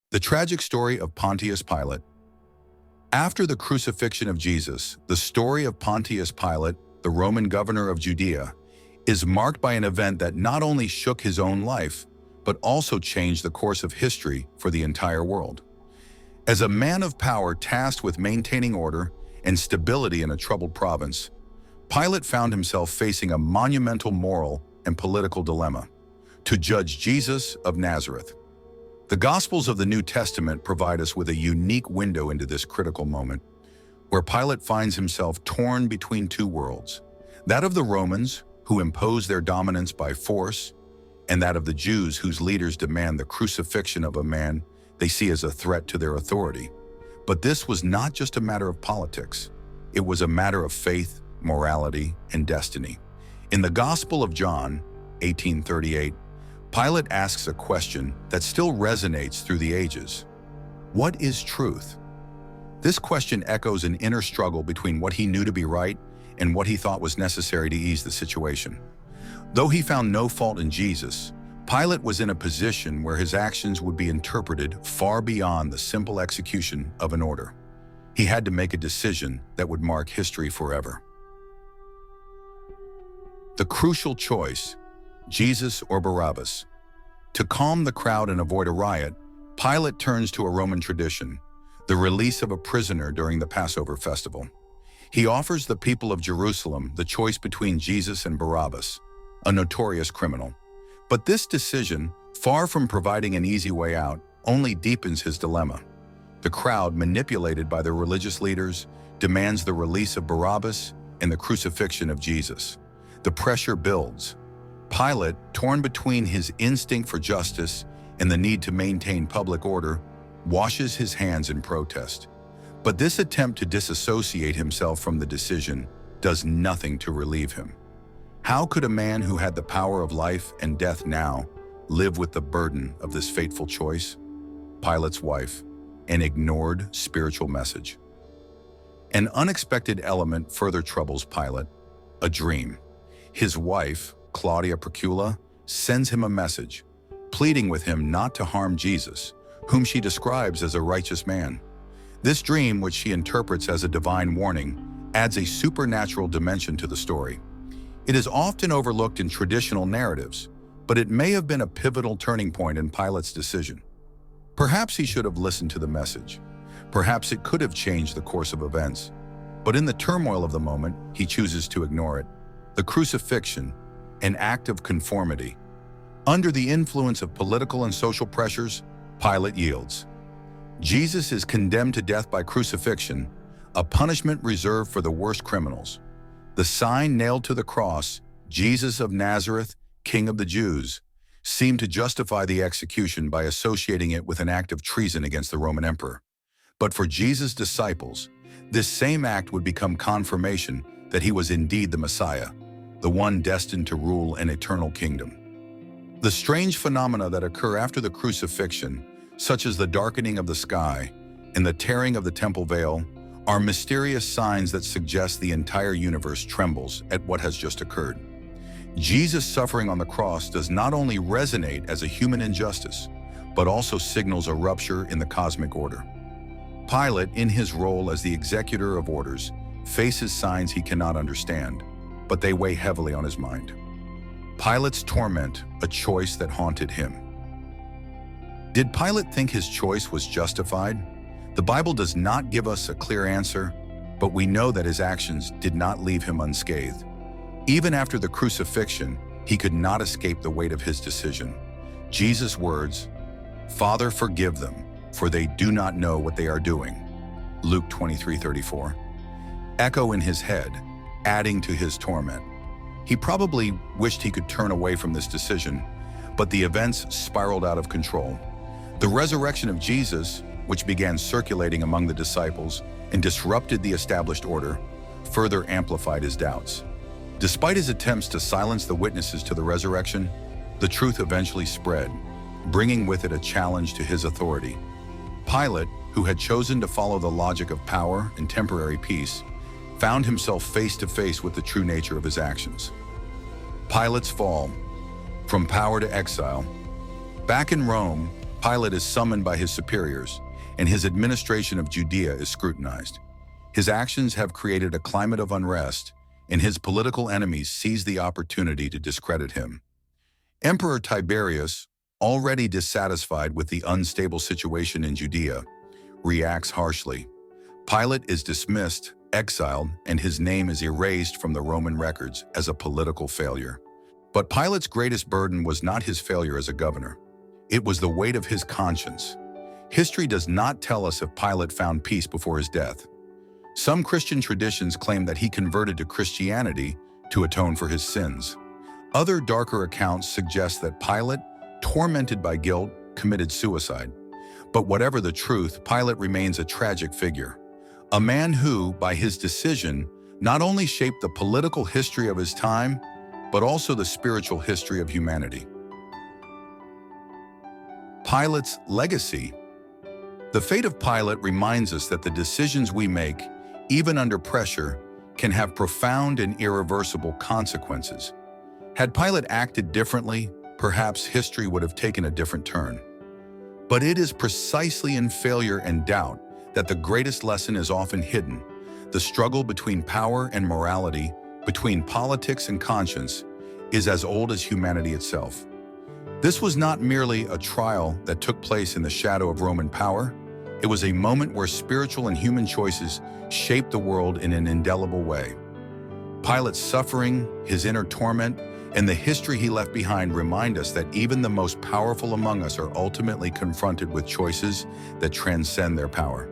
The tragic story of Pontius Pilate. After the crucifixion of Jesus, the story of Pontius Pilate, the Roman governor of Judea, is marked by an event that not only shook his own life, but also changed the course of history for the entire world. As a man of power tasked with maintaining order and stability in a troubled province, Pilate found himself facing a monumental moral and political dilemma: to judge Jesus of Nazareth. The Gospels of the New Testament provide us with a unique window into this critical moment, where Pilate finds himself torn between two worlds: that of the Romans, who impose their dominance by force, and that of the Jews, whose leaders demand the crucifixion of a man they see as a threat to their authority. But this was not just a matter of politics. It was a matter of faith, morality, and destiny. In the Gospel of John, 18:38, Pilate asks a question that still resonates through the ages. What is truth? This question echoes an inner struggle between what he knew to be right and what he thought was necessary to ease the situation. Though he found no fault in Jesus, Pilate was in a position where his actions would be interpreted far beyond the simple execution of an order. He had to make a decision that would mark history forever. The crucial choice: Jesus or Barabbas. To calm the crowd and avoid a riot, Pilate turns to a Roman tradition: the release of a prisoner during the Passover festival. He offers the people of Jerusalem the choice between Jesus and Barabbas, a notorious criminal. But this decision, far from providing an easy way out, only deepens his dilemma. The crowd, manipulated by their religious leaders, demands the release of Barabbas and the crucifixion of Jesus. The pressure builds. Pilate, torn between his instinct for justice and the need to maintain public order, washes his hands in protest. But this attempt to disassociate himself from the decision does nothing to relieve him. How could a man who had the power of life and death now live with the burden of this fateful choice? Pilate's wife, an ignored spiritual message. An unexpected element further troubles Pilate: a dream. His wife, Claudia Procula, sends him a message, pleading with him not to harm Jesus, whom she describes as a righteous man. This dream, which she interprets as a divine warning, adds a supernatural dimension to the story. It is often overlooked in traditional narratives, but it may have been a pivotal turning point in Pilate's decision. Perhaps he should have listened to the message. Perhaps it could have changed the course of events. But in the turmoil of the moment, he chooses to ignore it. The crucifixion, an act of conformity. Under the influence of political and social pressures, Pilate yields. Jesus is condemned to death by crucifixion, a punishment reserved for the worst criminals. The sign nailed to the cross, Jesus of Nazareth, King of the Jews, seemed to justify the execution by associating it with an act of treason against the Roman emperor. But for Jesus' disciples, this same act would become confirmation that he was indeed the Messiah, the one destined to rule an eternal kingdom. The strange phenomena that occur after the crucifixion, such as the darkening of the sky and the tearing of the temple veil, are mysterious signs that suggest the entire universe trembles at what has just occurred. Jesus' suffering on the cross does not only resonate as a human injustice, but also signals a rupture in the cosmic order. Pilate, in his role as the executor of orders, faces signs he cannot understand, but they weigh heavily on his mind. Pilate's torment, a choice that haunted him. Did Pilate think his choice was justified? The Bible does not give us a clear answer, but we know that his actions did not leave him unscathed. Even after the crucifixion, he could not escape the weight of his decision. Jesus' words, "Father, forgive them, for they do not know what they are doing," Luke 23:34, echo in his head, adding to his torment. He probably wished he could turn away from this decision, but the events spiraled out of control. The resurrection of Jesus, which began circulating among the disciples and disrupted the established order, further amplified his doubts. Despite his attempts to silence the witnesses to the resurrection, the truth eventually spread, bringing with it a challenge to his authority. Pilate, who had chosen to follow the logic of power and temporary peace, found himself face to face with the true nature of his actions. Pilate's fall, from power to exile. Back in Rome, Pilate is summoned by his superiors, and his administration of Judea is scrutinized. His actions have created a climate of unrest, and his political enemies seize the opportunity to discredit him. Emperor Tiberius, already dissatisfied with the unstable situation in Judea, reacts harshly. Pilate is dismissed, exiled, and his name is erased from the Roman records as a political failure. But Pilate's greatest burden was not his failure as a governor. It was the weight of his conscience. History does not tell us if Pilate found peace before his death. Some Christian traditions claim that he converted to Christianity to atone for his sins. Other darker accounts suggest that Pilate, tormented by guilt, committed suicide. But whatever the truth, Pilate remains a tragic figure. A man who, by his decision, not only shaped the political history of his time, but also the spiritual history of humanity. Pilate's legacy. The fate of Pilate reminds us that the decisions we make, even under pressure, can have profound and irreversible consequences. Had Pilate acted differently, perhaps history would have taken a different turn. But it is precisely in failure and doubt that the greatest lesson is often hidden. The struggle between power and morality, between politics and conscience, is as old as humanity itself. This was not merely a trial that took place in the shadow of Roman power. It was a moment where spiritual and human choices shaped the world in an indelible way. Pilate's suffering, his inner torment, and the history he left behind remind us that even the most powerful among us are ultimately confronted with choices that transcend their power.